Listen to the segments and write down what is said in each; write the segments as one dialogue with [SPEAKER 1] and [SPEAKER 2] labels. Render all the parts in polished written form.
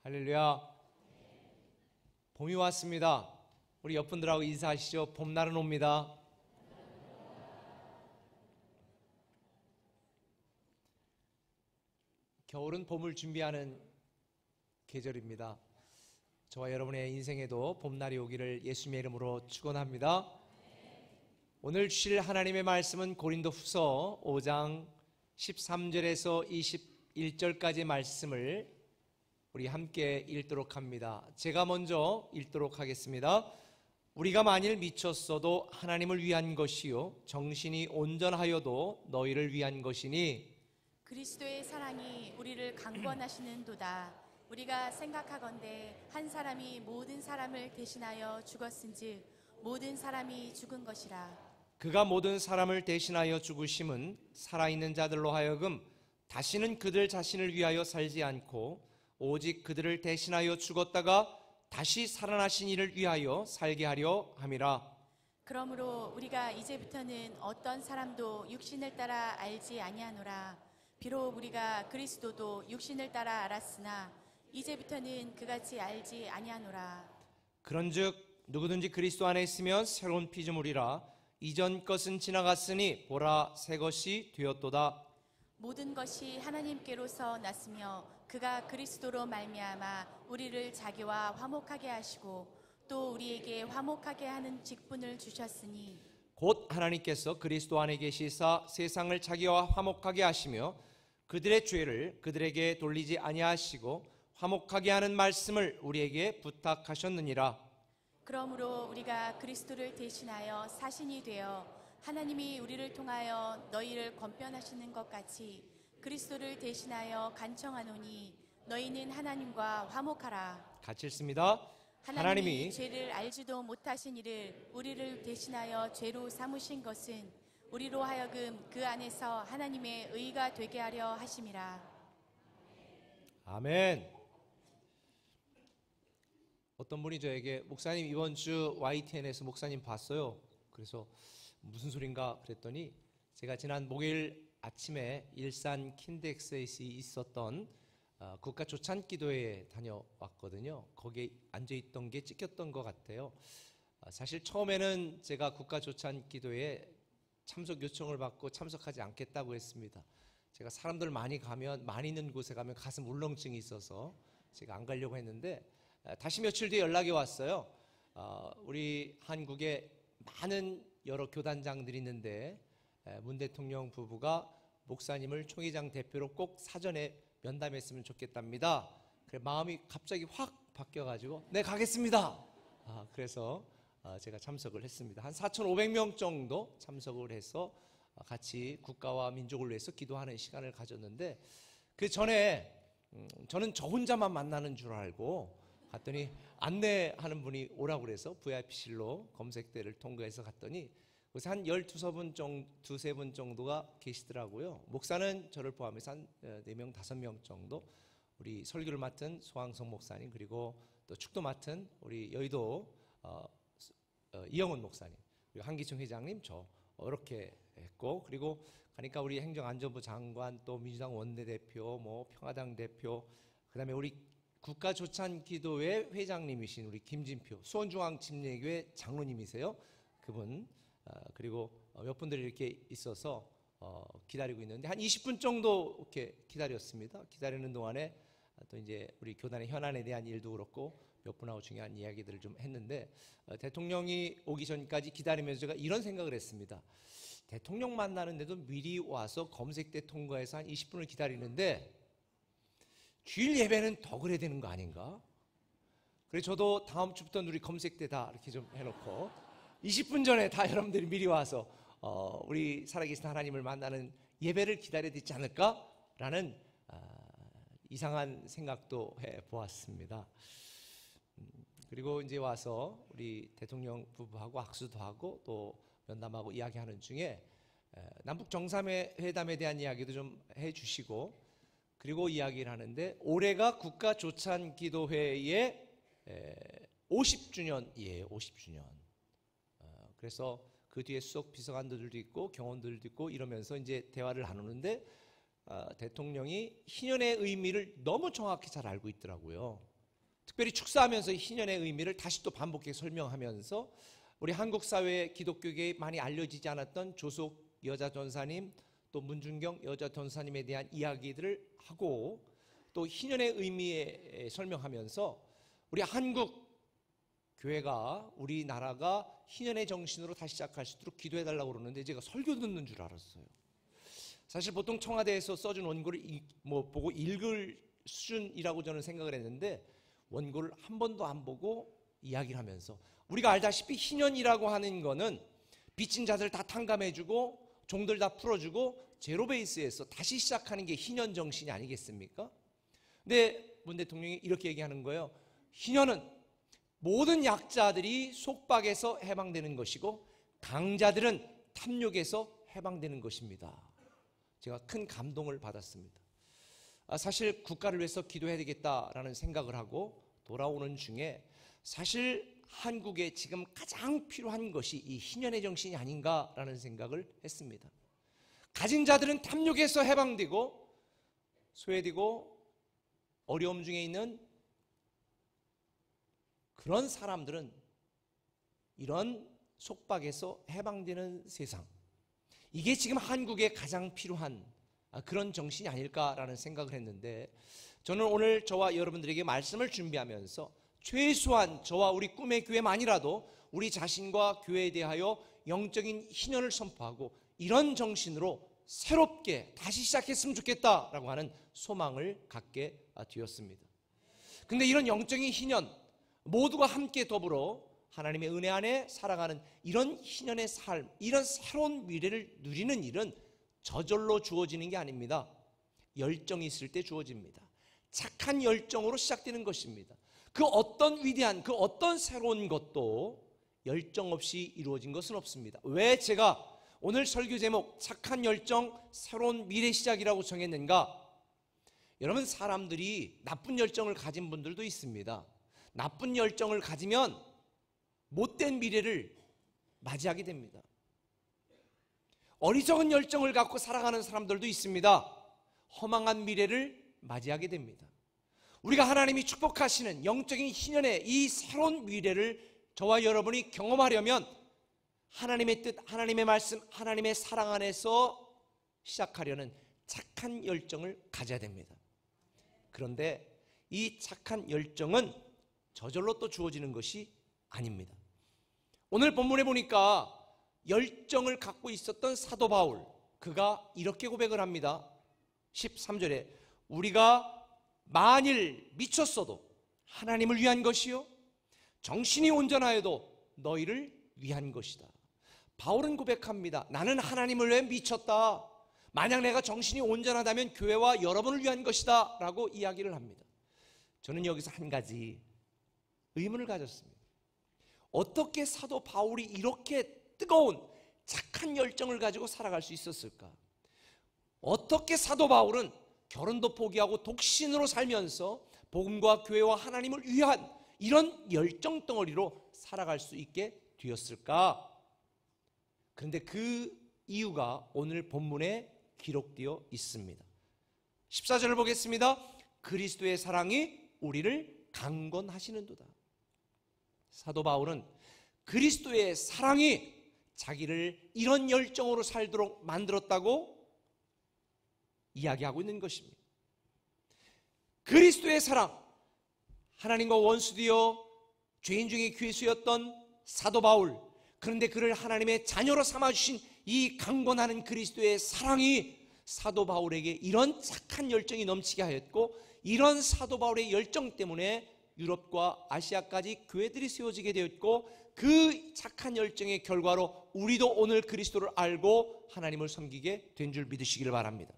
[SPEAKER 1] 할렐루야. 봄이 왔습니다. 우리 옆분들하고 인사하시죠. 봄날은 옵니다. 겨울은 봄을 준비하는 계절입니다. 저와 여러분의 인생에도 봄날이 오기를 예수님의 이름으로 축원합니다. 오늘 주실 하나님의 말씀은 고린도후서 5장 13절에서 21절까지의 말씀을 우리 함께 읽도록 합니다. 제가 먼저 읽도록 하겠습니다. 우리가 만일 미쳤어도 하나님을 위한 것이요 정신이 온전하여도 너희를 위한 것이니
[SPEAKER 2] 그리스도의 사랑이 우리를 강권하시는도다. 우리가 생각하건대 한 사람이 모든 사람을 대신하여 죽었은즉 모든 사람이 죽은 것이라.
[SPEAKER 1] 그가 모든 사람을 대신하여 죽으심은 살아있는 자들로 하여금 다시는 그들 자신을 위하여 살지 않고 오직 그들을 대신하여 죽었다가 다시 살아나신 이를 위하여 살게 하려 함이라.
[SPEAKER 2] 그러므로 우리가 이제부터는 어떤 사람도 육신을 따라 알지 아니하노라. 비록 우리가 그리스도도 육신을 따라 알았으나 이제부터는 그같이 알지 아니하노라.
[SPEAKER 1] 그런즉 누구든지 그리스도 안에 있으면 새로운 피조물이라. 이전 것은 지나갔으니 보라 새 것이 되었도다.
[SPEAKER 2] 모든 것이 하나님께로서 났으며 그가 그리스도로 말미암아 우리를 자기와 화목하게 하시고 또 우리에게 화목하게 하는 직분을 주셨으니
[SPEAKER 1] 곧 하나님께서 그리스도 안에 계시사 세상을 자기와 화목하게 하시며 그들의 죄를 그들에게 돌리지 아니하시고 화목하게 하는 말씀을 우리에게 부탁하셨느니라.
[SPEAKER 2] 그러므로 우리가 그리스도를 대신하여 사신이 되어 하나님이 우리를 통하여 너희를 권변하시는 것 같이 그리스도를 대신하여 간청하노니 너희는 하나님과 화목하라.
[SPEAKER 1] 같이 읽습니다.
[SPEAKER 2] 하나님이 죄를 알지도 못하신 이를 우리를 대신하여 죄로 삼으신 것은 우리로 하여금 그 안에서 하나님의 의가 되게 하려 하심이라.
[SPEAKER 1] 아멘. 어떤 분이 저에게 목사님 이번 주 YTN에서 목사님 봤어요. 그래서 무슨 소린가 그랬더니 제가 지난 목요일 아침에 일산 킨덱스에 있었던 국가 조찬기도회에 다녀왔거든요. 거기에 앉아있던 게 찍혔던 것 같아요. 사실 처음에는 제가 국가 조찬기도회에 참석 요청을 받고 참석하지 않겠다고 했습니다. 제가 사람들 많이 있는 곳에 가면 가슴 울렁증이 있어서 제가 안 가려고 했는데 다시 며칠 뒤에 연락이 왔어요. 우리 한국에 많은 여러 교단장들이 있는데 문 대통령 부부가 목사님을 총회장 대표로 꼭 사전에 면담했으면 좋겠답니다. 그래 마음이 갑자기 확 바뀌어가지고 네 가겠습니다. 그래서 제가 참석을 했습니다. 한 4,500명 정도 참석을 해서 같이 국가와 민족을 위해서 기도하는 시간을 가졌는데 그 전에 저는 저 혼자만 만나는 줄 알고 갔더니 안내하는 분이 오라고 그래서 VIP실로 검색대를 통과해서 갔더니 그래서 한 12세 분 정도가 계시더라고요. 목사는 저를 포함해서 한 4명, 5명 정도, 우리 설교를 맡은 소항성 목사님, 그리고 또 축도 맡은 우리 여의도 이영훈 목사님, 그리고 한기총 회장님, 저 이렇게 했고, 그리고 가니까 우리 행정안전부 장관, 또 민주당 원내대표, 뭐 평화당 대표, 그다음에 우리 국가조찬기도회 회장님이신 우리 김진표 수원중앙침례교회 장로님이세요. 그분 그리고 몇 분들이 이렇게 있어서 기다리고 있는데 한 20분 정도 이렇게 기다렸습니다. 기다리는 동안에 또 이제 우리 교단의 현안에 대한 일도 그렇고 몇 분하고 중요한 이야기들을 좀 했는데 대통령이 오기 전까지 기다리면서 제가 이런 생각을 했습니다. 대통령 만나는데도 미리 와서 검색대 통과해서 한 20분을 기다리는데 주일 예배는 더 그래야 되는 거 아닌가? 그래서 저도 다음 주부터 우리 검색대 다 이렇게 좀 해놓고 20분 전에 다 여러분들이 미리 와서 우리 살아계신 하나님을 만나는 예배를 기다려야 되지 않을까라는 이상한 생각도 해보았습니다. 그리고 이제 와서 우리 대통령 부부하고 악수도 하고 또 면담하고 이야기하는 중에 남북 정상회담에 대한 이야기도 좀 해주시고 그리고 이야기를 하는데 올해가 국가조찬기도회의 50주년이에요. 50주년. 그래서 그 뒤에 수석 비서관들도 있고 경원들도 있고 이러면서 이제 대화를 나누는데 대통령이 희년의 의미를 너무 정확히 잘 알고 있더라고요. 특별히 축사하면서 희년의 의미를 다시 또 반복해 설명하면서 우리 한국 사회의 기독교계에 많이 알려지지 않았던 조속 여자 전사님, 또 문준경 여자 전사님에 대한 이야기들을 하고 또 희년의 의미에 설명하면서 우리 한국 교회가, 우리나라가 희년의 정신으로 다시 시작할 수 있도록 기도해달라고 그러는데 제가 설교 듣는 줄 알았어요. 사실 보통 청와대에서 써준 원고를 보고 읽을 수준이라고 저는 생각을 했는데 원고를 한 번도 안 보고 이야기를 하면서, 우리가 알다시피 희년이라고 하는 거는 빚진 자들 다 탕감해주고 종들 다 풀어주고 제로 베이스에서 다시 시작하는 게 희년 정신이 아니겠습니까? 근데 문 대통령이 이렇게 얘기하는 거예요. 희년은 모든 약자들이 속박에서 해방되는 것이고 강자들은 탐욕에서 해방되는 것입니다. 제가 큰 감동을 받았습니다. 사실 국가를 위해서 기도해야 되겠다라는 생각을 하고 돌아오는 중에 사실 한국에 지금 가장 필요한 것이 이 희년의 정신이 아닌가라는 생각을 했습니다. 가진 자들은 탐욕에서 해방되고 소외되고 어려움 중에 있는 그런 사람들은 이런 속박에서 해방되는 세상, 이게 지금 한국에 가장 필요한 그런 정신이 아닐까라는 생각을 했는데, 저는 오늘 저와 여러분들에게 말씀을 준비하면서 최소한 저와 우리 꿈의 교회만이라도 우리 자신과 교회에 대하여 영적인 희년을 선포하고 이런 정신으로 새롭게 다시 시작했으면 좋겠다라고 하는 소망을 갖게 되었습니다. 근데 이런 영적인 희년, 모두가 함께 더불어 하나님의 은혜 안에 살아가는 이런 희년의 삶, 이런 새로운 미래를 누리는 일은 저절로 주어지는 게 아닙니다. 열정이 있을 때 주어집니다. 착한 열정으로 시작되는 것입니다. 그 어떤 위대한, 그 어떤 새로운 것도 열정 없이 이루어진 것은 없습니다. 왜 제가 오늘 설교 제목 착한 열정, 새로운 미래 시작이라고 정했는가? 여러분, 사람들이 나쁜 열정을 가진 분들도 있습니다. 나쁜 열정을 가지면 못된 미래를 맞이하게 됩니다. 어리석은 열정을 갖고 살아가는 사람들도 있습니다. 허망한 미래를 맞이하게 됩니다. 우리가 하나님이 축복하시는 영적인 희년의 이 새로운 미래를 저와 여러분이 경험하려면 하나님의 뜻, 하나님의 말씀, 하나님의 사랑 안에서 시작하려는 착한 열정을 가져야 됩니다. 그런데 이 착한 열정은 저절로 또 주어지는 것이 아닙니다. 오늘 본문에 보니까 열정을 갖고 있었던 사도 바울, 그가 이렇게 고백을 합니다. 13절에 우리가 만일 미쳤어도 하나님을 위한 것이요 정신이 온전하여도 너희를 위한 것이다. 바울은 고백합니다. 나는 하나님을 위해 미쳤다. 만약 내가 정신이 온전하다면 교회와 여러분을 위한 것이다 라고 이야기를 합니다. 저는 여기서 한 가지 의문을 가졌습니다. 어떻게 사도 바울이 이렇게 뜨거운 착한 열정을 가지고 살아갈 수 있었을까? 어떻게 사도 바울은 결혼도 포기하고 독신으로 살면서 복음과 교회와 하나님을 위한 이런 열정 덩어리로 살아갈 수 있게 되었을까? 그런데 그 이유가 오늘 본문에 기록되어 있습니다. 14절을 보겠습니다. 그리스도의 사랑이 우리를 강건하시는도다. 사도 바울은 그리스도의 사랑이 자기를 이런 열정으로 살도록 만들었다고 이야기하고 있는 것입니다. 그리스도의 사랑, 하나님과 원수되어 죄인 중에 괴수였던 사도 바울, 그런데 그를 하나님의 자녀로 삼아주신 이 강건하는 그리스도의 사랑이 사도 바울에게 이런 착한 열정이 넘치게 하였고, 이런 사도 바울의 열정 때문에 유럽과 아시아까지 교회들이 세워지게 되었고, 그 착한 열정의 결과로 우리도 오늘 그리스도를 알고 하나님을 섬기게 된 줄 믿으시기를 바랍니다.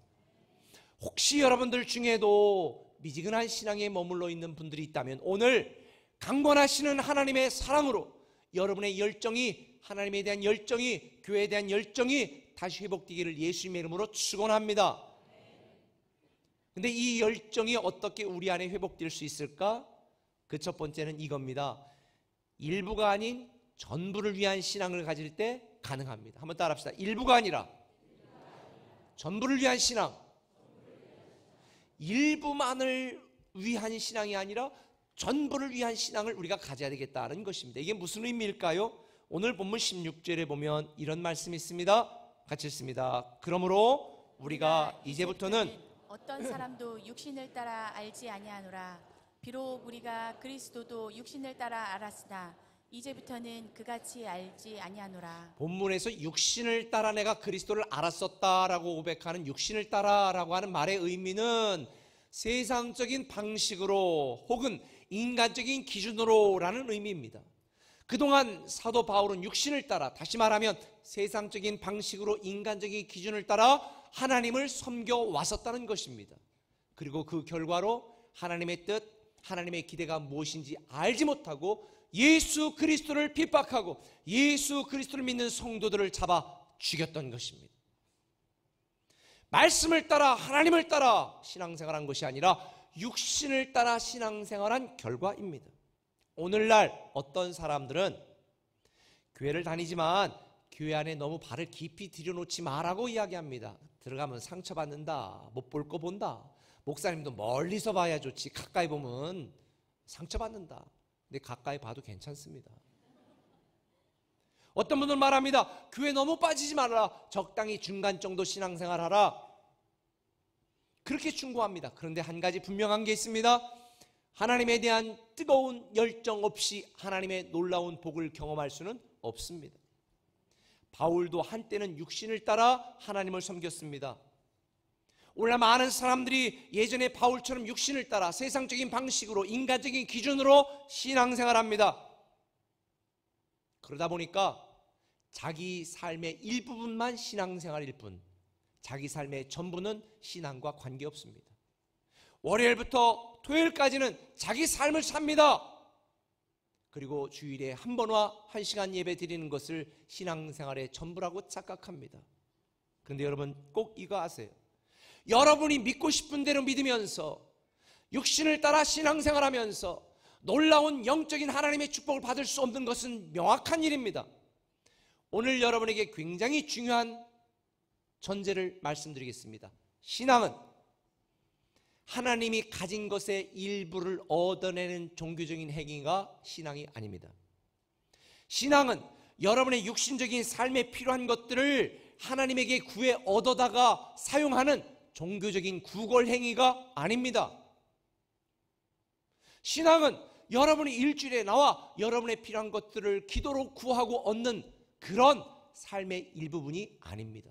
[SPEAKER 1] 혹시 여러분들 중에도 미지근한 신앙에 머물러 있는 분들이 있다면 오늘 강건하시는 하나님의 사랑으로 여러분의 열정이, 하나님에 대한 열정이, 교회에 대한 열정이 다시 회복되기를 예수님의 이름으로 축원합니다. 근데 이 열정이 어떻게 우리 안에 회복될 수 있을까? 그 첫 번째는 이겁니다. 일부가 아닌 전부를 위한 신앙을 가질 때 가능합니다. 한번 따라합시다. 일부가 아니라 전부를 위한 신앙. 일부만을 위한 신앙이 아니라 전부를 위한 신앙을 우리가 가져야 되겠다는 것입니다. 이게 무슨 의미일까요? 오늘 본문 16절에 보면 이런 말씀이 있습니다. 같이 읽습니다. 그러므로 우리가 이제부터는
[SPEAKER 2] 어떤 사람도 육신을 따라 알지 아니하노라. 비록 우리가 그리스도도 육신을 따라 알았으나 이제부터는 그같이 알지 아니하노라.
[SPEAKER 1] 본문에서 육신을 따라 내가 그리스도를 알았었다라고 고백하는 육신을 따라라고 하는 말의 의미는 세상적인 방식으로 혹은 인간적인 기준으로라는 의미입니다. 그동안 사도 바울은 육신을 따라, 다시 말하면 세상적인 방식으로 인간적인 기준을 따라 하나님을 섬겨왔었다는 것입니다. 그리고 그 결과로 하나님의 뜻, 하나님의 기대가 무엇인지 알지 못하고 예수 그리스도를 핍박하고 예수 그리스도를 믿는 성도들을 잡아 죽였던 것입니다. 말씀을 따라 하나님을 따라 신앙생활한 것이 아니라 육신을 따라 신앙생활한 결과입니다. 오늘날 어떤 사람들은 교회를 다니지만 교회 안에 너무 발을 깊이 들여놓지 마라고 이야기합니다. 들어가면 상처받는다, 못 볼 거 본다, 목사님도 멀리서 봐야 좋지 가까이 보면 상처받는다. 근데 가까이 봐도 괜찮습니다. 어떤 분들 말합니다. 교회 너무 빠지지 말아라, 적당히 중간 정도 신앙생활 하라, 그렇게 충고합니다. 그런데 한 가지 분명한 게 있습니다. 하나님에 대한 뜨거운 열정 없이 하나님의 놀라운 복을 경험할 수는 없습니다. 바울도 한때는 육신을 따라 하나님을 섬겼습니다. 오늘날 많은 사람들이 예전에 바울처럼 육신을 따라 세상적인 방식으로 인간적인 기준으로 신앙생활합니다. 그러다 보니까 자기 삶의 일부분만 신앙생활일 뿐 자기 삶의 전부는 신앙과 관계없습니다. 월요일부터 토요일까지는 자기 삶을 삽니다. 그리고 주일에 한 번와 1시간 예배 드리는 것을 신앙생활의 전부라고 착각합니다. 그런데 여러분 꼭 이거 아세요. 여러분이 믿고 싶은 대로 믿으면서 육신을 따라 신앙생활하면서 놀라운 영적인 하나님의 축복을 받을 수 없는 것은 명확한 일입니다. 오늘 여러분에게 굉장히 중요한 전제를 말씀드리겠습니다. 신앙은 하나님이 가진 것의 일부를 얻어내는 종교적인 행위가 신앙이 아닙니다. 신앙은 여러분의 육신적인 삶에 필요한 것들을 하나님에게 구해 얻어다가 사용하는 종교적인 구걸 행위가 아닙니다. 신앙은 여러분이 일주일에 나와 여러분의 필요한 것들을 기도로 구하고 얻는 그런 삶의 일부분이 아닙니다.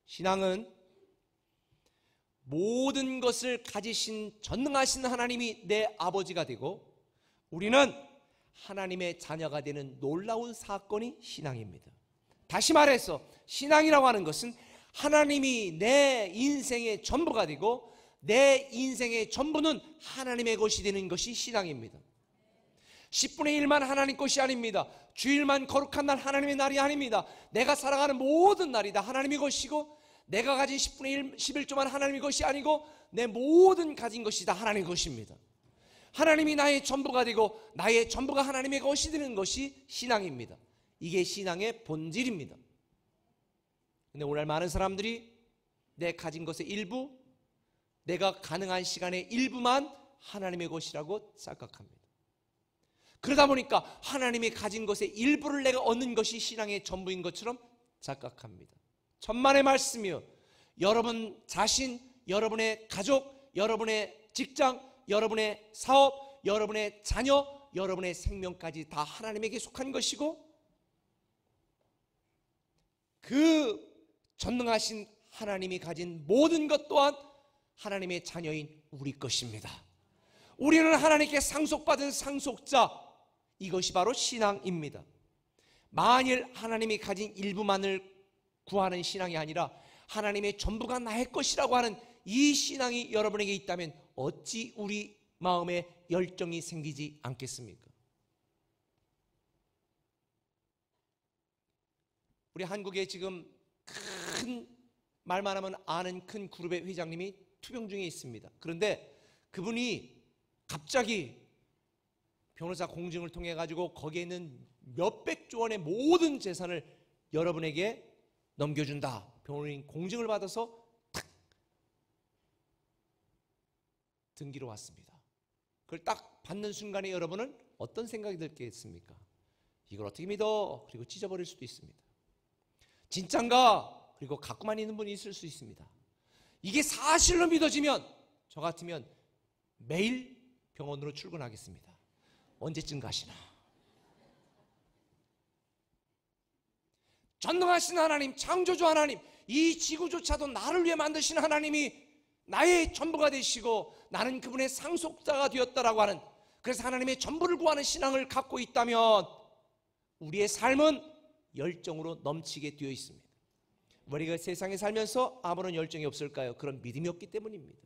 [SPEAKER 1] 신앙은 모든 것을 가지신 전능하신 하나님이 내 아버지가 되고 우리는 하나님의 자녀가 되는 놀라운 사건이 신앙입니다. 다시 말해서 신앙이라고 하는 것은 하나님이 내 인생의 전부가 되고 내 인생의 전부는 하나님의 것이 되는 것이 신앙입니다. 10분의 1만 하나님 것이 아닙니다. 주일만 거룩한 날 하나님의 날이 아닙니다. 내가 살아가는 모든 날이 다 하나님의 것이고 내가 가진 10분의 1, 11조만 하나님의 것이 아니고 내 모든 가진 것이 다 하나님의 것입니다. 하나님이 나의 전부가 되고 나의 전부가 하나님의 것이 되는 것이 신앙입니다. 이게 신앙의 본질입니다. 근데 오늘 많은 사람들이 내 가진 것의 일부, 내가 가능한 시간의 일부만 하나님의 것이라고 착각합니다. 그러다 보니까 하나님이 가진 것의 일부를 내가 얻는 것이 신앙의 전부인 것처럼 착각합니다. 천만의 말씀이요, 여러분 자신, 여러분의 가족, 여러분의 직장, 여러분의 사업, 여러분의 자녀, 여러분의 생명까지 다 하나님에게 속한 것이고 그 전능하신 하나님이 가진 모든 것 또한 하나님의 자녀인 우리 것입니다. 우리는 하나님께 상속받은 상속자, 이것이 바로 신앙입니다. 만일 하나님이 가진 일부만을 구하는 신앙이 아니라 하나님의 전부가 나의 것이라고 하는 이 신앙이 여러분에게 있다면 어찌 우리 마음에 열정이 생기지 않겠습니까? 우리 한국에 지금 큰 말만 하면 아는 큰 그룹의 회장님이 투병 중에 있습니다. 그런데 그분이 갑자기 변호사 공증을 통해 가지고 거기에 있는 몇백조 원의 모든 재산을 여러분에게 넘겨준다. 변호인 공증을 받아서 탁 등기로 왔습니다. 그걸 딱 받는 순간에 여러분은 어떤 생각이 들겠습니까? 이걸 어떻게 믿어? 그리고 찢어버릴 수도 있습니다. 진짠가? 그리고 갖고만 있는 분이 있을 수 있습니다. 이게 사실로 믿어지면 저 같으면 매일 병원으로 출근하겠습니다. 언제쯤 가시나? 전능하신 하나님, 창조주 하나님, 이 지구조차도 나를 위해 만드신 하나님이 나의 전부가 되시고 나는 그분의 상속자가 되었다라고 하는, 그래서 하나님의 전부를 구하는 신앙을 갖고 있다면 우리의 삶은 열정으로 넘치게 되어 있습니다. 우리가 세상에 살면서 아무런 열정이 없을까요? 그런 믿음이 없기 때문입니다.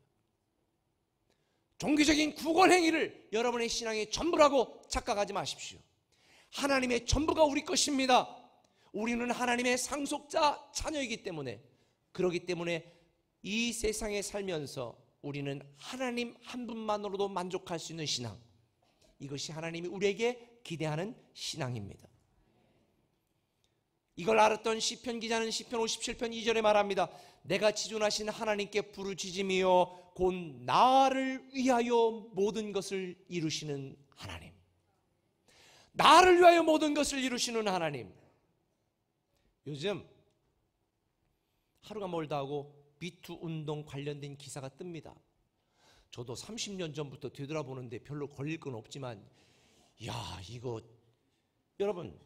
[SPEAKER 1] 종교적인 구걸 행위를 여러분의 신앙의 전부라고 착각하지 마십시오. 하나님의 전부가 우리 것입니다. 우리는 하나님의 상속자 자녀이기 때문에, 그렇기 때문에 이 세상에 살면서 우리는 하나님 한 분만으로도 만족할 수 있는 신앙, 이것이 하나님이 우리에게 기대하는 신앙입니다. 이걸 알았던 시편 기자는 시편 57편 2절에 말합니다. 내가 지존하신 하나님께 부르짖으며 곧 나를 위하여 모든 것을 이루시는 하나님, 나를 위하여 모든 것을 이루시는 하나님. 요즘 하루가 멀다 하고 미투 운동 관련된 기사가 뜹니다. 저도 30년 전부터 되돌아보는데 별로 걸릴 건 없지만, 야, 이거 여러분,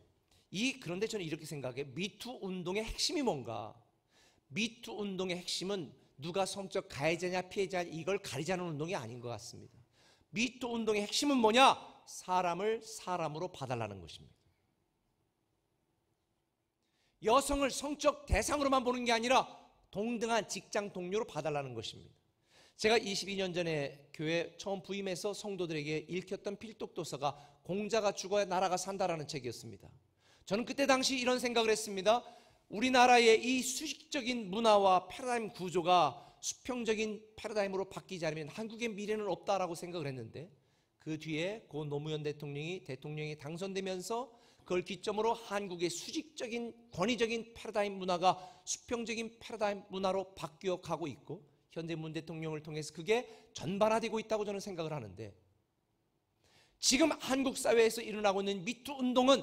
[SPEAKER 1] 그런데 저는 이렇게 생각해요. 미투 운동의 핵심이 뭔가? 미투 운동의 핵심은 누가 성적 가해자냐 피해자냐 이걸 가리자는 운동이 아닌 것 같습니다. 미투 운동의 핵심은 뭐냐? 사람을 사람으로 봐달라는 것입니다. 여성을 성적 대상으로만 보는 게 아니라 동등한 직장 동료로 봐달라는 것입니다. 제가 22년 전에 교회 처음 부임해서 성도들에게 읽혔던 필독도서가 공자가 죽어야 나라가 산다라는 책이었습니다. 저는 그때 당시 이런 생각을 했습니다. 우리나라의 이 수식적인 문화와 패러다임 구조가 수평적인 패러다임으로 바뀌지 않으면 한국의 미래는 없다라고 생각을 했는데, 그 뒤에 고 노무현 대통령이 당선되면서 그걸 기점으로 한국의 수직적인 권위적인 패러다임 문화가 수평적인 패러다임 문화로 바뀌어 가고 있고, 현재 문 대통령을 통해서 그게 전반화되고 있다고 저는 생각을 하는데, 지금 한국 사회에서 일어나고 있는 미투 운동은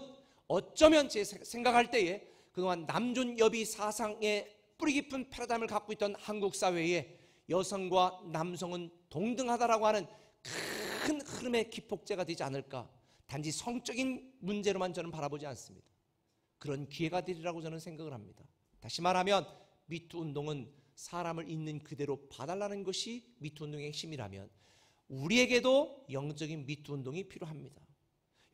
[SPEAKER 1] 어쩌면 제 생각할 때에 그동안 남존여비 사상의 뿌리 깊은 패러다임을 갖고 있던 한국 사회에 여성과 남성은 동등하다라고 하는 큰 흐름의 기폭제가 되지 않을까. 단지 성적인 문제로만 저는 바라보지 않습니다. 그런 기회가 되리라고 저는 생각을 합니다. 다시 말하면 미투 운동은 사람을 있는 그대로 봐달라는 것이 미투 운동의 핵심이라면 우리에게도 영적인 미투 운동이 필요합니다.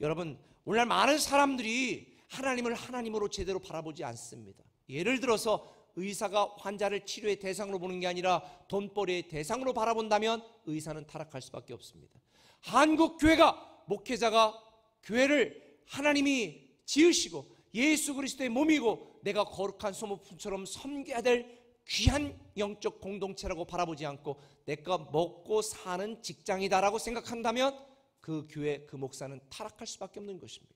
[SPEAKER 1] 여러분, 오늘날 많은 사람들이 하나님을 하나님으로 제대로 바라보지 않습니다. 예를 들어서 의사가 환자를 치료의 대상으로 보는 게 아니라 돈벌이의 대상으로 바라본다면 의사는 타락할 수밖에 없습니다. 한국 교회가, 목회자가 교회를 하나님이 지으시고 예수 그리스도의 몸이고 내가 거룩한 소모품처럼 섬겨야 될 귀한 영적 공동체라고 바라보지 않고 내가 먹고 사는 직장이다라고 생각한다면 그 교회, 그 목사는 타락할 수밖에 없는 것입니다.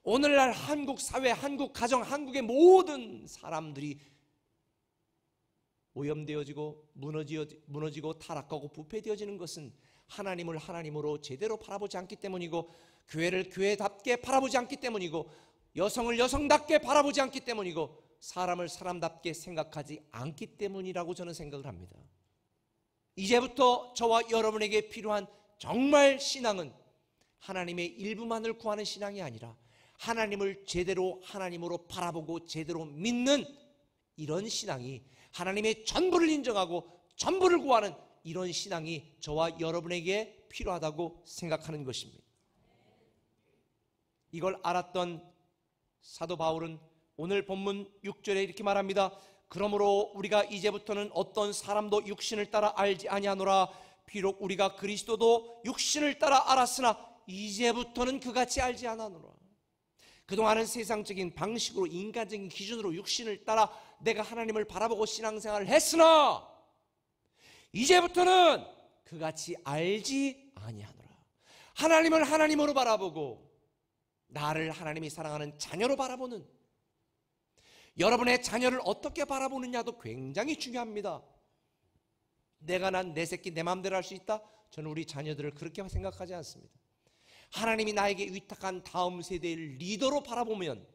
[SPEAKER 1] 오늘날 한국 사회, 한국 가정, 한국의 모든 사람들이 오염되어지고 무너지고 타락하고 부패되어지는 것은 하나님을 하나님으로 제대로 바라보지 않기 때문이고, 교회를 교회답게 바라보지 않기 때문이고, 여성을 여성답게 바라보지 않기 때문이고, 사람을 사람답게 생각하지 않기 때문이라고 저는 생각을 합니다. 이제부터 저와 여러분에게 필요한 정말 신앙은 하나님의 일부만을 구하는 신앙이 아니라 하나님을 제대로 하나님으로 바라보고 제대로 믿는 이런 신앙이, 하나님의 전부를 인정하고 전부를 구하는 이런 신앙이 저와 여러분에게 필요하다고 생각하는 것입니다. 이걸 알았던 사도 바울은 오늘 본문 6절에 이렇게 말합니다. 그러므로 우리가 이제부터는 어떤 사람도 육신을 따라 알지 아니하노라. 비록 우리가 그리스도도 육신을 따라 알았으나 이제부터는 그같이 알지 않아노라. 그동안은 세상적인 방식으로, 인간적인 기준으로 육신을 따라 내가 하나님을 바라보고 신앙생활을 했으나 이제부터는 그같이 알지 아니하노라. 하나님을 하나님으로 바라보고 나를 하나님이 사랑하는 자녀로 바라보는, 여러분의 자녀를 어떻게 바라보느냐도 굉장히 중요합니다. 내가 난 내 새끼 내 마음대로 할 수 있다? 저는 우리 자녀들을 그렇게 생각하지 않습니다. 하나님이 나에게 위탁한 다음 세대를 리더로 바라보면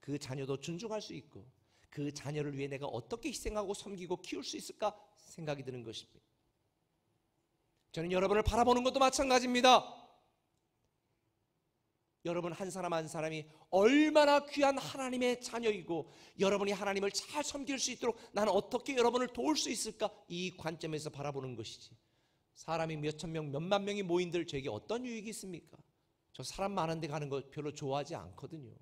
[SPEAKER 1] 그 자녀도 존중할 수 있고 그 자녀를 위해 내가 어떻게 희생하고 섬기고 키울 수 있을까 생각이 드는 것입니다. 저는 여러분을 바라보는 것도 마찬가지입니다. 여러분 한 사람 한 사람이 얼마나 귀한 하나님의 자녀이고 여러분이 하나님을 잘 섬길 수 있도록 나는 어떻게 여러분을 도울 수 있을까, 이 관점에서 바라보는 것이지, 사람이 몇천 명 몇만 명이 모인들 저에게 어떤 유익이 있습니까? 저 사람 많은 데 가는 거 별로 좋아하지 않거든요.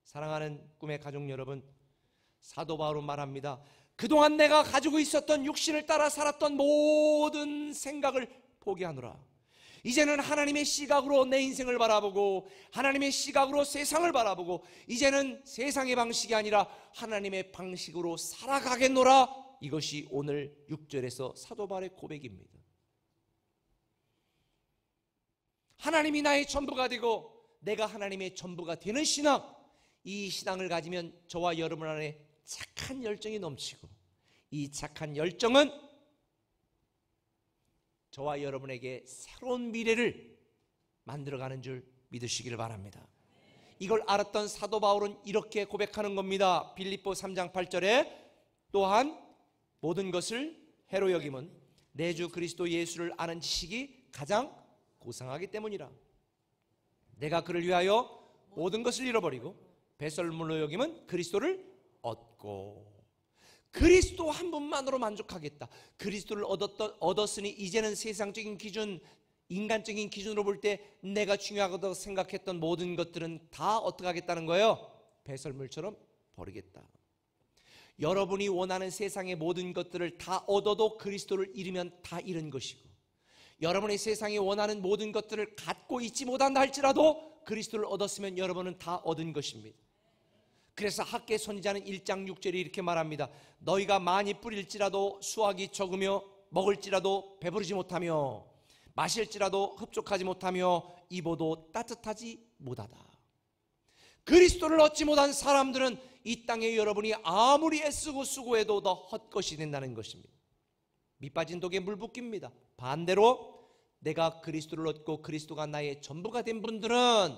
[SPEAKER 1] 사랑하는 꿈의 가족 여러분, 사도 바울은 말합니다. 그동안 내가 가지고 있었던 육신을 따라 살았던 모든 생각을 포기하노라. 이제는 하나님의 시각으로 내 인생을 바라보고 하나님의 시각으로 세상을 바라보고 이제는 세상의 방식이 아니라 하나님의 방식으로 살아가겠노라. 이것이 오늘 6절에서 사도 바울의 고백입니다. 하나님이 나의 전부가 되고 내가 하나님의 전부가 되는 신앙, 이 신앙을 가지면 저와 여러분 안에 착한 열정이 넘치고 이 착한 열정은 저와 여러분에게 새로운 미래를 만들어가는 줄 믿으시기를 바랍니다. 이걸 알았던 사도 바울은 이렇게 고백하는 겁니다. 빌립보 3장 8절에 또한 모든 것을 해로 여김은 내 주 그리스도 예수를 아는 지식이 가장 고상하기 때문이라. 내가 그를 위하여 모든 것을 잃어버리고 배설물로 여김은 그리스도를 얻고, 그리스도 한 분만으로 만족하겠다. 그리스도를 얻었으니 이제는 세상적인 기준, 인간적인 기준으로 볼 때 내가 중요하다고 생각했던 모든 것들은 다 어떻게 하겠다는 거예요? 배설물처럼 버리겠다. 여러분이 원하는 세상의 모든 것들을 다 얻어도 그리스도를 잃으면 다 잃은 것이고, 여러분이 세상이 원하는 모든 것들을 갖고 있지 못한다 할지라도 그리스도를 얻었으면 여러분은 다 얻은 것입니다. 그래서 학개 선지자는 1장 6절에 이렇게 말합니다. 너희가 많이 뿌릴지라도 수확이 적으며 먹을지라도 배부르지 못하며 마실지라도 흡족하지 못하며 입어도 따뜻하지 못하다. 그리스도를 얻지 못한 사람들은 이 땅에 여러분이 아무리 애쓰고 수고해도 더 헛것이 된다는 것입니다. 밑 빠진 독에 물 붓기입니다. 반대로 내가 그리스도를 얻고 그리스도가 나의 전부가 된 분들은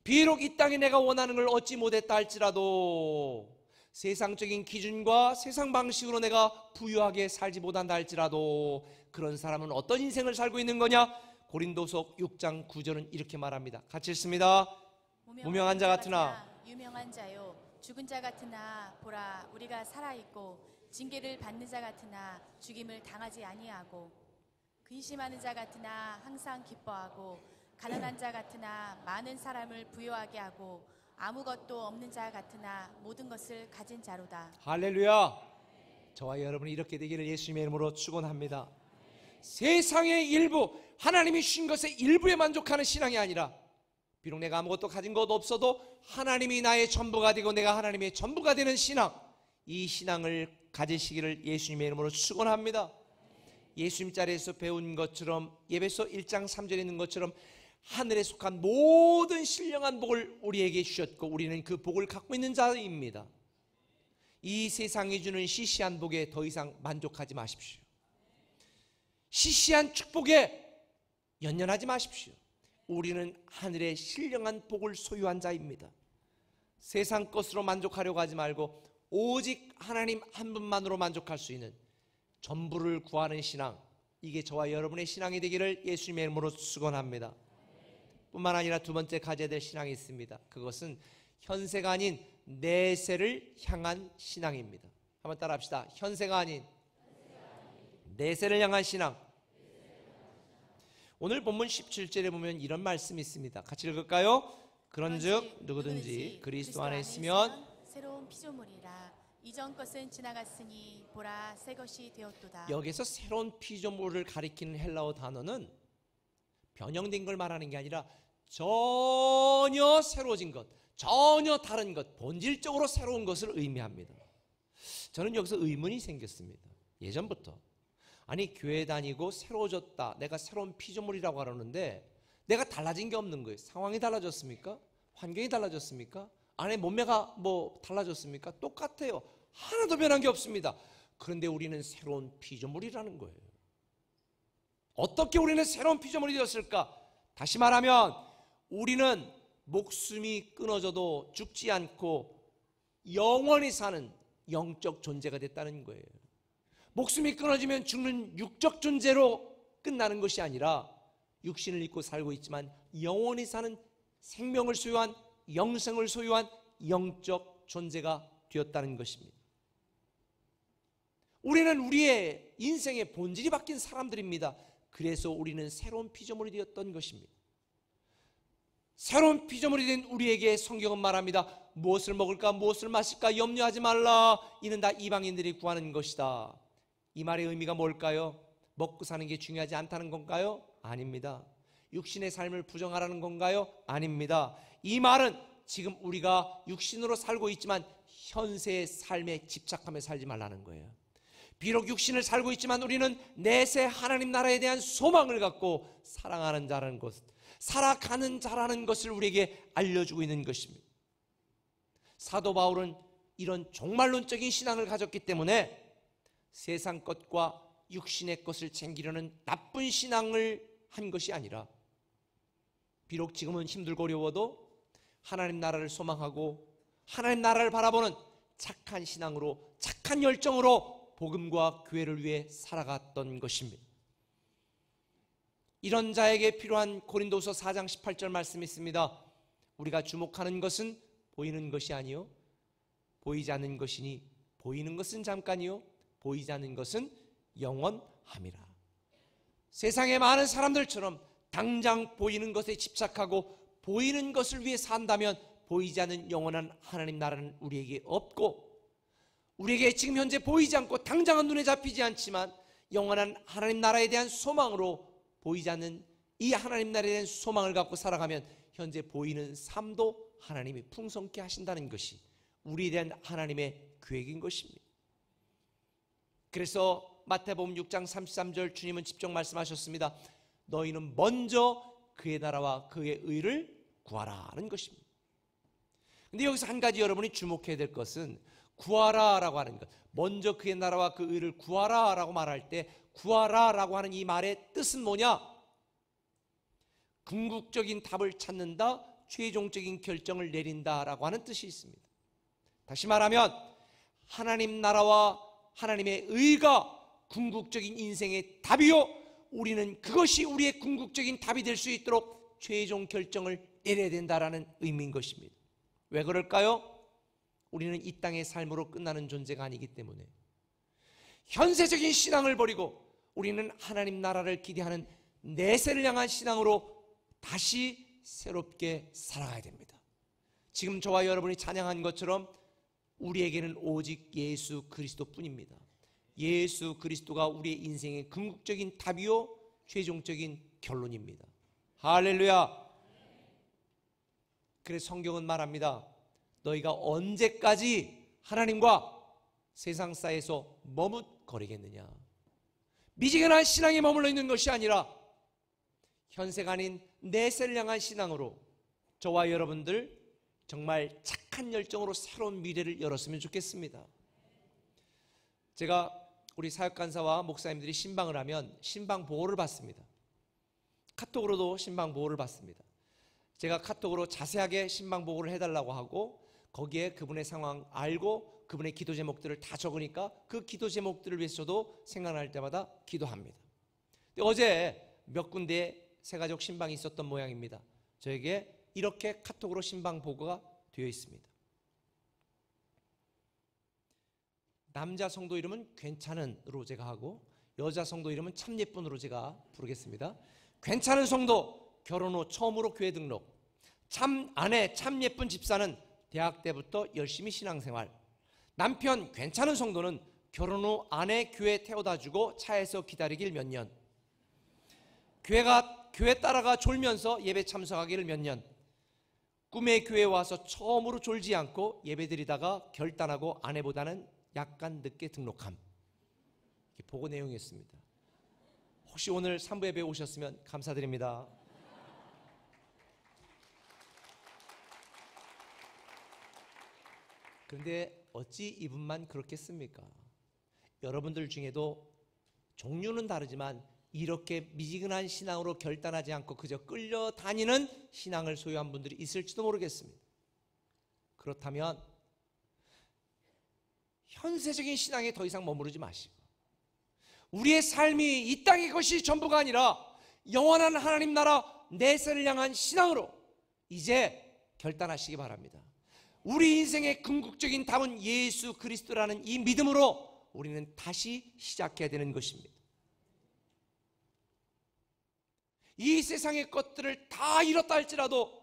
[SPEAKER 1] 비록 이 땅에 내가 원하는 걸 얻지 못했다 할지라도, 세상적인 기준과 세상 방식으로 내가 부유하게 살지 못한다 할지라도, 그런 사람은 어떤 인생을 살고 있는 거냐? 고린도서 6장 9절은 이렇게 말합니다. 같이 읽습니다. 무명한 자 같으나
[SPEAKER 2] 유명한 자요, 죽은 자 같으나 보라 우리가 살아있고 징계를 받는 자 같으나 죽임을 당하지 아니하고, 근심하는 자 같으나 항상 기뻐하고, 가난한 자 같으나 많은 사람을 부유하게 하고, 아무것도 없는 자 같으나 모든 것을 가진 자로다.
[SPEAKER 1] 할렐루야. 저와 여러분이 이렇게 되기를 예수님의 이름으로 축원합니다. 세상의 일부, 하나님이 주신 것의 일부에 만족하는 신앙이 아니라, 비록 내가 아무것도 가진 것 없어도 하나님이 나의 전부가 되고 내가 하나님의 전부가 되는 신앙, 이 신앙을 가지시기를 예수님의 이름으로 축원합니다. 예수님 자리에서 배운 것처럼, 예배서 1장 3절에 있는 것처럼 하늘에 속한 모든 신령한 복을 우리에게 주셨고 우리는 그 복을 갖고 있는 자입니다. 이 세상이 주는 시시한 복에 더 이상 만족하지 마십시오. 시시한 축복에 연연하지 마십시오. 우리는 하늘의 신령한 복을 소유한 자입니다. 세상 것으로 만족하려고 하지 말고 오직 하나님 한 분만으로 만족할 수 있는 전부를 구하는 신앙, 이게 저와 여러분의 신앙이 되기를 예수님의 이름으로 축원합니다. 뿐만 아니라 두 번째 가져야 될 신앙이 있습니다. 그것은 현세가 아닌 내세를 향한 신앙입니다. 한번 따라 합시다. 현세가 아닌 내세를 향한 신앙. 오늘 본문 17절에 보면 이런 말씀이 있습니다. 같이 읽을까요? 그런즉 누구든지 그리스도 안에 있으면
[SPEAKER 2] 새로운 피조물이라. 이전 것은 지나갔으니 보라 새 것이 되었도다.
[SPEAKER 1] 여기서 새로운 피조물을 가리키는 헬라어 단어는 변형된 걸 말하는 게 아니라 전혀 새로워진 것, 전혀 다른 것, 본질적으로 새로운 것을 의미합니다. 저는 여기서 의문이 생겼습니다. 예전부터. 아니 교회 다니고 새로워졌다, 내가 새로운 피조물이라고 하려는데 내가 달라진 게 없는 거예요. 상황이 달라졌습니까? 환경이 달라졌습니까? 안에 몸매가 뭐 달라졌습니까? 똑같아요. 하나도 변한 게 없습니다. 그런데 우리는 새로운 피조물이라는 거예요. 어떻게 우리는 새로운 피조물이 되었을까? 다시 말하면 우리는 목숨이 끊어져도 죽지 않고 영원히 사는 영적 존재가 됐다는 거예요. 목숨이 끊어지면 죽는 육적 존재로 끝나는 것이 아니라 육신을 입고 살고 있지만 영원히 사는 생명을 소유한, 영생을 소유한 영적 존재가 되었다는 것입니다. 우리는 우리의 인생의 본질이 바뀐 사람들입니다. 그래서 우리는 새로운 피조물이 되었던 것입니다. 새로운 피조물이 된 우리에게 성경은 말합니다. 무엇을 먹을까, 무엇을 마실까 염려하지 말라. 이는 다 이방인들이 구하는 것이다. 이 말의 의미가 뭘까요? 먹고 사는 게 중요하지 않다는 건가요? 아닙니다. 육신의 삶을 부정하라는 건가요? 아닙니다. 이 말은 지금 우리가 육신으로 살고 있지만 현세의 삶에 집착하며 살지 말라는 거예요. 비록 육신을 살고 있지만 우리는 내세 하나님 나라에 대한 소망을 갖고 사랑하는 자라는 것, 살아가는 자라는 것을 우리에게 알려주고 있는 것입니다. 사도 바울은 이런 종말론적인 신앙을 가졌기 때문에 세상 것과 육신의 것을 챙기려는 나쁜 신앙을 한 것이 아니라 비록 지금은 힘들고 어려워도 하나님 나라를 소망하고 하나님 나라를 바라보는 착한 신앙으로, 착한 열정으로 복음과 교회를 위해 살아갔던 것입니다. 이런 자에게 필요한 고린도서 4장 18절 말씀이 있습니다. 우리가 주목하는 것은 보이는 것이 아니요 보이지 않는 것이니 보이는 것은 잠깐이요 보이지 않는 것은 영원함이라. 세상의 많은 사람들처럼 당장 보이는 것에 집착하고 보이는 것을 위해 산다면 보이지 않는 영원한 하나님 나라는 우리에게 없고, 우리에게 지금 현재 보이지 않고 당장은 눈에 잡히지 않지만 영원한 하나님 나라에 대한 소망으로 보이지 않는 이 하나님 나라에 대한 소망을 갖고 살아가면 현재 보이는 삶도 하나님이 풍성케 하신다는 것이 우리에 대한 하나님의 계획인 것입니다. 그래서 마태복음 6장 33절 주님은 직접 말씀하셨습니다. 너희는 먼저 그의 나라와 그의 의를 구하라는 것입니다. 근데 여기서 한 가지 여러분이 주목해야 될 것은 구하라라고 하는 것, 먼저 그의 나라와 그 의를 구하라라고 말할 때 구하라라고 하는 이 말의 뜻은 뭐냐? 궁극적인 답을 찾는다, 최종적인 결정을 내린다라고 하는 뜻이 있습니다. 다시 말하면 하나님 나라와 하나님의 의가 궁극적인 인생의 답이요, 우리는 그것이 우리의 궁극적인 답이 될 수 있도록 최종 결정을 내려야 된다라는 의미인 것입니다. 왜 그럴까요? 우리는 이 땅의 삶으로 끝나는 존재가 아니기 때문에 현세적인 신앙을 버리고 우리는 하나님 나라를 기대하는 내세를 향한 신앙으로 다시 새롭게 살아가야 됩니다. 지금 저와 여러분이 찬양한 것처럼 우리에게는 오직 예수 그리스도뿐입니다. 예수 그리스도가 우리의 인생의 궁극적인 답이요 최종적인 결론입니다. 할렐루야. 그래서 성경은 말합니다. 너희가 언제까지 하나님과 세상 사이에서 머뭇거리겠느냐. 미지근한 신앙에 머물러 있는 것이 아니라 현세가 아닌 내세를 향한 신앙으로 저와 여러분들 정말 착한 열정으로 새로운 미래를 열었으면 좋겠습니다. 제가 우리 사역간사와 목사님들이 신방을 하면 신방 보호를 받습니다. 카톡으로도 신방 보호를 받습니다. 제가 카톡으로 자세하게 신방 보호를 해달라고 하고 거기에 그분의 상황 알고 그분의 기도 제목들을 다 적으니까 그 기도 제목들을 위해서도 생각날 때마다 기도합니다. 근데 어제 몇 군데 새가족 신방이 있었던 모양입니다. 저에게 이렇게 카톡으로 신방 보고가 되어 있습니다. 남자 성도 이름은 괜찮은으로 제가 하고 여자 성도 이름은 참 예쁜으로 제가 부르겠습니다. 괜찮은 성도 결혼 후 처음으로 교회 등록, 참 아내 참 예쁜 집사는 대학 때부터 열심히 신앙생활, 남편 괜찮은 성도는 결혼 후 아내 교회 태워다주고 차에서 기다리길 몇 년, 교회 따라가 졸면서 예배 참석하기를 몇 년, 꿈의 교회에 와서 처음으로 졸지 않고 예배드리다가 결단하고 아내보다는 약간 늦게 등록함. 이게 보고 내용이었습니다. 혹시 오늘 3부 예배에 오셨으면 감사드립니다. 그런데 어찌 이분만 그렇겠습니까? 여러분들 중에도 종류는 다르지만 이렇게 미지근한 신앙으로 결단하지 않고 그저 끌려다니는 신앙을 소유한 분들이 있을지도 모르겠습니다. 그렇다면 현세적인 신앙에 더 이상 머무르지 마시고 우리의 삶이 이 땅의 것이 전부가 아니라 영원한 하나님 나라 내세를 향한 신앙으로 이제 결단하시기 바랍니다. 우리 인생의 궁극적인 답은 예수 그리스도라는 이 믿음으로 우리는 다시 시작해야 되는 것입니다. 이 세상의 것들을 다 잃었다 할지라도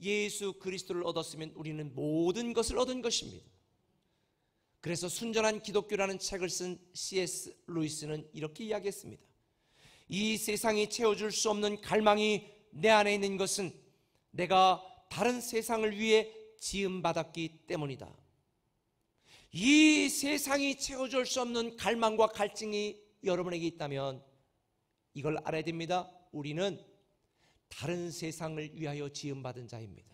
[SPEAKER 1] 예수 그리스도를 얻었으면 우리는 모든 것을 얻은 것입니다. 그래서 순전한 기독교라는 책을 쓴 C.S. 루이스는 이렇게 이야기했습니다. 이 세상이 채워줄 수 없는 갈망이 내 안에 있는 것은 내가 다른 세상을 위해 지음받았기 때문이다. 이 세상이 채워줄 수 없는 갈망과 갈증이 여러분에게 있다면 이걸 알아야 됩니다. 우리는 다른 세상을 위하여 지음받은 자입니다.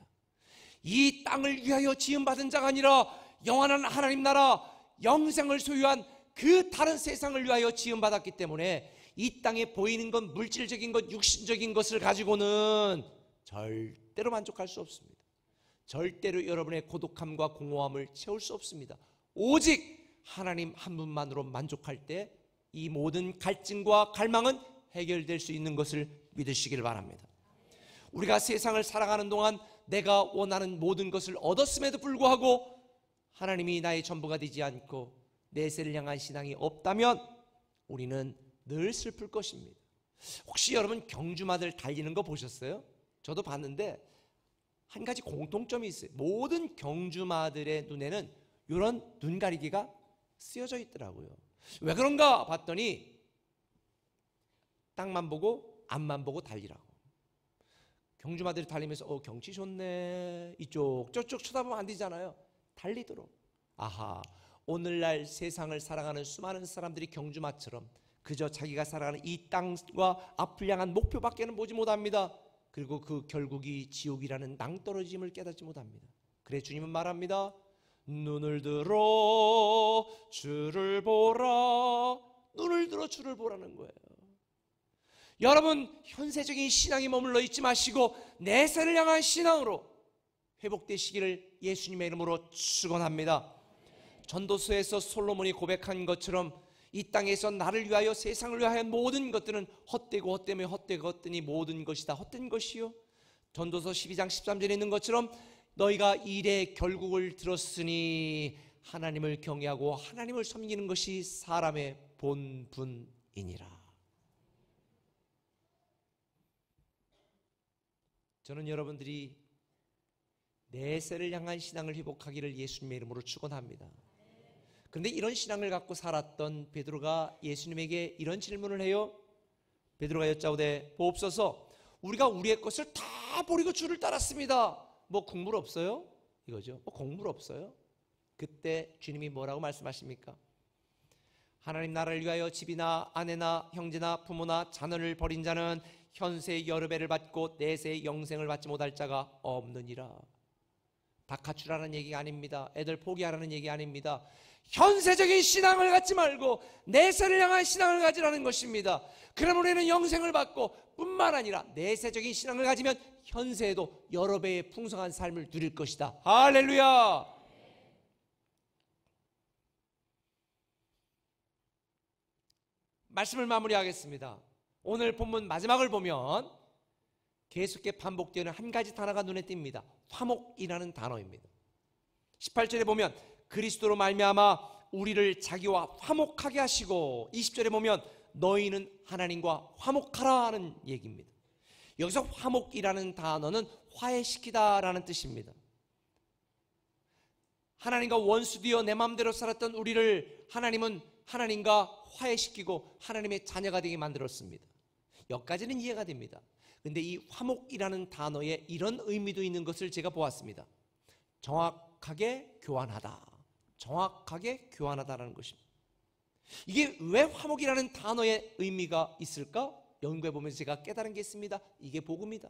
[SPEAKER 1] 이 땅을 위하여 지음받은 자가 아니라 영원한 하나님 나라 영생을 소유한 그 다른 세상을 위하여 지음받았기 때문에 이 땅에 보이는 것, 물질적인 것, 육신적인 것을 가지고는 절대로 만족할 수 없습니다. 절대로 여러분의 고독함과 공허함을 채울 수 없습니다. 오직 하나님 한 분만으로 만족할 때 이 모든 갈증과 갈망은 해결될 수 있는 것을 믿으시길 바랍니다. 우리가 세상을 살아가는 동안 내가 원하는 모든 것을 얻었음에도 불구하고 하나님이 나의 전부가 되지 않고 내세를 향한 신앙이 없다면 우리는 늘 슬플 것입니다. 혹시 여러분 경주마들 달리는 거 보셨어요? 저도 봤는데 한 가지 공통점이 있어요. 모든 경주마들의 눈에는 이런 눈가리개가 쓰여져 있더라고요. 왜 그런가 봤더니 땅만 보고 앞만 보고 달리라고. 경주마들이 달리면서 경치 좋네 이쪽 저쪽 쳐다보면 안 되잖아요. 달리도록. 아하, 오늘날 세상을 살아가는 수많은 사람들이 경주마처럼 그저 자기가 살아가는 이 땅과 앞을 향한 목표밖에는 보지 못합니다. 그리고 그 결국이 지옥이라는 낭떠러짐을 깨닫지 못합니다. 그래 주님은 말합니다. 눈을 들어 주를 보라. 눈을 들어 주를 보라는 거예요. 여러분 현세적인 신앙에 머물러 있지 마시고 내세를 향한 신앙으로 회복되시기를 예수님의 이름으로 축원합니다. 전도서에서 솔로몬이 고백한 것처럼 이 땅에서 나를 위하여 세상을 위하여 모든 것들은 헛되고 헛되며 헛되고 헛되니 모든 것이 다 헛된 것이요. 전도서 12장 13절에 있는 것처럼 너희가 일의 결국을 들었으니 하나님을 경외하고 하나님을 섬기는 것이 사람의 본분이니라. 저는 여러분들이 내세를 향한 신앙을 회복하기를 예수님의 이름으로 축원합니다. 그런데 이런 신앙을 갖고 살았던 베드로가 예수님에게 이런 질문을 해요. 베드로가 여짜오되 보옵소서 우리가 우리의 것을 다 버리고 주를 따랐습니다. 뭐 국물 없어요? 이거죠. 뭐 곡물 없어요? 그때 주님이 뭐라고 말씀하십니까? 하나님 나라를 위하여 집이나 아내나 형제나 부모나 자녀를 버린 자는 현세의 여러 배를 받고 내세의 영생을 받지 못할 자가 없느니라. 다 갖추라는 얘기가 아닙니다. 애들 포기하라는 얘기 아닙니다. 현세적인 신앙을 갖지 말고 내세를 향한 신앙을 가지라는 것입니다. 그러면 우리는 영생을 받고 뿐만 아니라 내세적인 신앙을 가지면 현세에도 여러 배의 풍성한 삶을 누릴 것이다. 할렐루야. 말씀을 마무리하겠습니다. 오늘 본문 마지막을 보면 계속해 반복되는 한 가지 단어가 눈에 띕니다. 화목이라는 단어입니다. 18절에 보면 그리스도로 말미암아 우리를 자기와 화목하게 하시고 20절에 보면 너희는 하나님과 화목하라 하는 얘기입니다. 여기서 화목이라는 단어는 화해시키다라는 뜻입니다. 하나님과 원수되어 내 마음대로 살았던 우리를 하나님은 하나님과 화해시키고 하나님의 자녀가 되게 만들었습니다. 여기까지는 이해가 됩니다. 그런데 이 화목이라는 단어에 이런 의미도 있는 것을 제가 보았습니다. 정확하게 교환하다. 정확하게 교환하다라는 것입니다. 이게 왜 화목이라는 단어의 의미가 있을까? 연구해 보면서 제가 깨달은 게 있습니다. 이게 복음이다.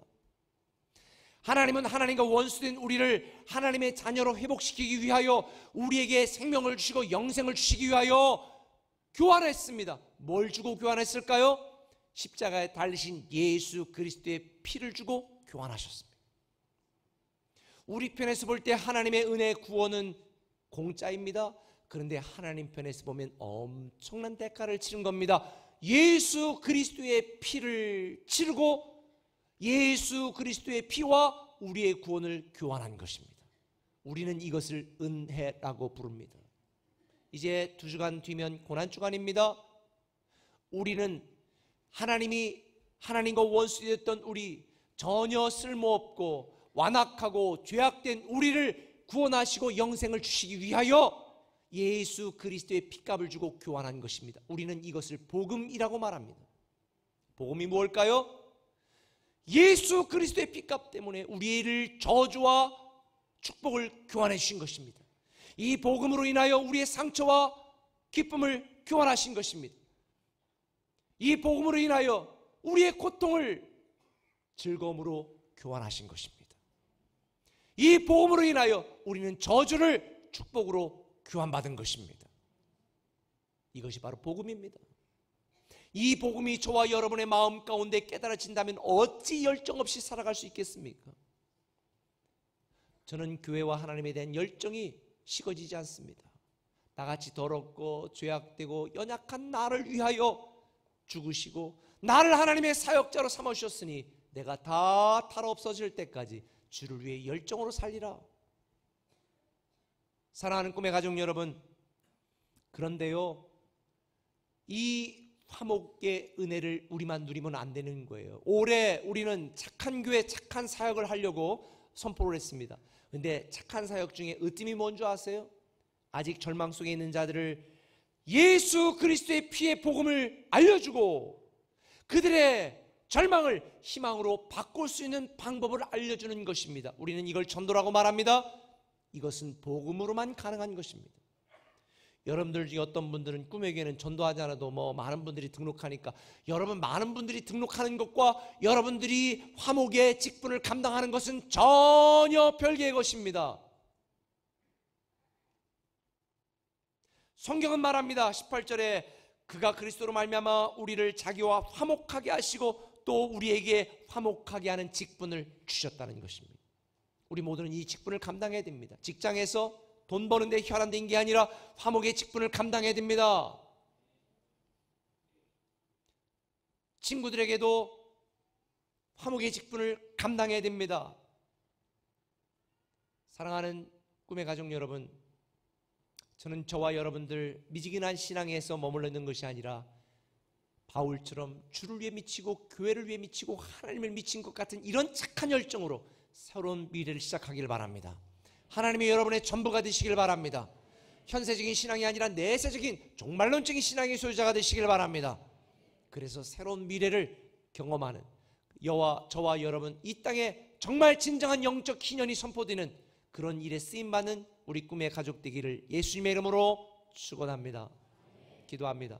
[SPEAKER 1] 하나님은 하나님과 원수된 우리를 하나님의 자녀로 회복시키기 위하여 우리에게 생명을 주시고 영생을 주시기 위하여 교환했습니다. 뭘 주고 교환했을까요? 십자가에 달리신 예수 그리스도의 피를 주고 교환하셨습니다. 우리 편에서 볼 때 하나님의 은혜 구원은 공짜입니다. 그런데 하나님 편에서 보면 엄청난 대가를 치른 겁니다. 예수 그리스도의 피를 치르고 예수 그리스도의 피와 우리의 구원을 교환한 것입니다. 우리는 이것을 은혜라고 부릅니다. 이제 2주간 뒤면 고난주간입니다. 우리는 하나님과 원수되었던 우리, 전혀 쓸모없고 완악하고 죄악된 우리를 구원하시고 영생을 주시기 위하여 예수 그리스도의 피값을 주고 교환한 것입니다. 우리는 이것을 복음이라고 말합니다. 복음이 무엇일까요? 예수 그리스도의 피값 때문에 우리를 저주와 축복을 교환해 주신 것입니다. 이 복음으로 인하여 우리의 상처와 기쁨을 교환하신 것입니다. 이 복음으로 인하여 우리의 고통을 즐거움으로 교환하신 것입니다. 이 복음으로 인하여 우리는 저주를 축복으로 교환받은 것입니다. 이것이 바로 복음입니다. 이 복음이 저와 여러분의 마음 가운데 깨달아진다면 어찌 열정 없이 살아갈 수 있겠습니까? 저는 교회와 하나님에 대한 열정이 식어지지 않습니다. 나같이 더럽고 죄악되고 연약한 나를 위하여 죽으시고 나를 하나님의 사역자로 삼으셨으니 내가 다 탈 없어질 때까지 주를 위해 열정으로 살리라. 사랑하는 꿈의 가족 여러분, 그런데요, 이 화목의 은혜를 우리만 누리면 안 되는 거예요. 올해 우리는 착한 교회, 착한 사역을 하려고 선포를 했습니다. 그런데 착한 사역 중에 으뜸이 뭔 줄 아세요? 아직 절망 속에 있는 자들을 예수 그리스도의 피의 복음을 알려주고 그들의 절망을 희망으로 바꿀 수 있는 방법을 알려주는 것입니다. 우리는 이걸 전도라고 말합니다. 이것은 복음으로만 가능한 것입니다. 여러분들 중에 어떤 분들은 꿈의 교회는 전도하지 않아도 많은 분들이 등록하니까, 여러분 많은 분들이 등록하는 것과 여러분들이 화목의 직분을 감당하는 것은 전혀 별개의 것입니다. 성경은 말합니다. 18절에 그가 그리스도로 말미암아 우리를 자기와 화목하게 하시고 또 우리에게 화목하게 하는 직분을 주셨다는 것입니다. 우리 모두는 이 직분을 감당해야 됩니다. 직장에서 돈 버는데 혈안된 게 아니라 화목의 직분을 감당해야 됩니다. 친구들에게도 화목의 직분을 감당해야 됩니다. 사랑하는 꿈의 가족 여러분, 저는 저와 여러분들 미지근한 신앙에서 머물러 있는 것이 아니라 바울처럼 주를 위해 미치고 교회를 위해 미치고 하나님을 미친 것 같은 이런 착한 열정으로 새로운 미래를 시작하길 바랍니다. 하나님이 여러분의 전부가 되시길 바랍니다. 현세적인 신앙이 아니라 내세적인 종말론적인 신앙의 소유자가 되시길 바랍니다. 그래서 새로운 미래를 경험하는 저와 여러분, 이 땅에 정말 진정한 영적 희년이 선포되는 그런 일에 쓰임받는 우리 꿈의 가족 되기를 예수님의 이름으로 축원합니다. 기도합니다.